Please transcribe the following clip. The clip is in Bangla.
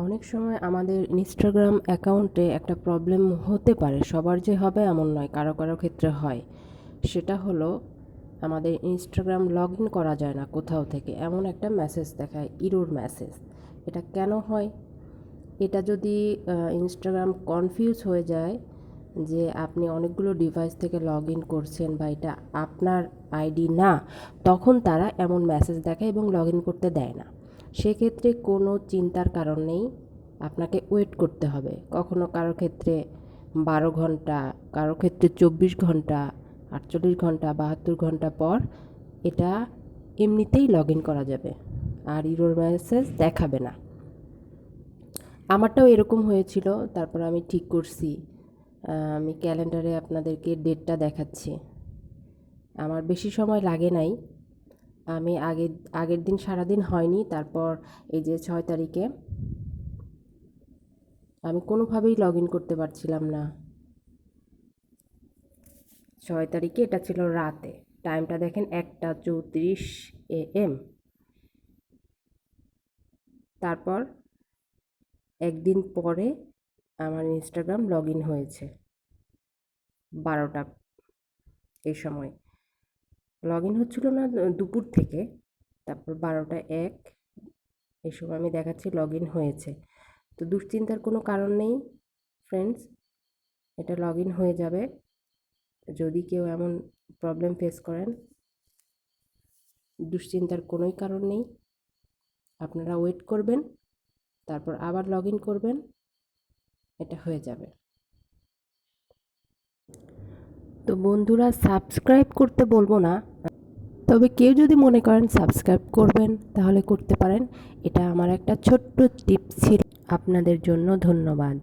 অনেক সময় আমাদের ইনস্টাগ্রাম অ্যাকাউন্টে একটা প্রবলেম হতে পারে, সবার যে হবে এমন নয়, কারো কারো ক্ষেত্রে হয়। সেটা হলো আমাদের ইনস্টাগ্রাম লগ ইন করা যায় না কোথাও থেকে, এমন একটা মেসেজ দেখায়, ইরর মেসেজ। এটা কেন হয়? এটা যদি ইনস্টাগ্রাম কনফিউজ হয়ে যায় যে আপনি অনেকগুলো ডিভাইস থেকে লগ ইন করছেন বা এটা আপনার আইডি না, তখন তারা এমন মেসেজ দেখায় এবং লগ ইন করতে দেয় না। সেক্ষেত্রে কোনো চিন্তার কারণ নেই, আপনাকে ওয়েট করতে হবে। কখনো কারো ক্ষেত্রে 12 ঘন্টা, কারো ক্ষেত্রে 24 ঘন্টা, 48 ঘন্টা, 72 ঘন্টা পর এটা এমনিতেই লগ ইন করা যাবে, আর ইরর মেসেজ দেখাবে না। আমারটাও এরকম হয়েছিল, তারপর আমি ঠিক করছি। আমি ক্যালেন্ডারে আপনাদেরকে ডেটটা দেখাচ্ছি। আমার বেশি সময় লাগে নাই। আমি আগের দিন সারাদিন হয়নি, তারপর এই যে 6 তারিখে আমি কোনোভাবেই লগ ইন করতে পারছিলাম না। 6 তারিখে এটা ছিল রাতে, টাইমটা দেখেন 1টা 34 AM। তারপর একদিন পরে আমার ইনস্টাগ্রাম লগ ইন হয়েছে 12টা এই সময়। লগ ইন হচ্ছিল না দুপুর থেকে, তারপর 12টা 1 এই সময় আমি দেখাচ্ছি লগ ইন হয়েছে। তো দুশ্চিন্তার কোনো কারণ নেই ফ্রেন্ডস, এটা লগ ইন হয়ে যাবে। যদি কেউ এমন প্রবলেম ফেস করেন, দুশ্চিন্তার কোনোই কারণ নেই। আপনারা ওয়েট করবেন, তারপর আবার লগ ইন করবেন, এটা হয়ে যাবে। তো বন্ধুরা, সাবস্ক্রাইব করতে বলবো না, তবে কেউ যদি মনে করেন সাবস্ক্রাইব করবেন তাহলে করতে পারেন। এটা আমার একটা ছোট্ট টিপস ছিল আপনাদের জন্য। ধন্যবাদ।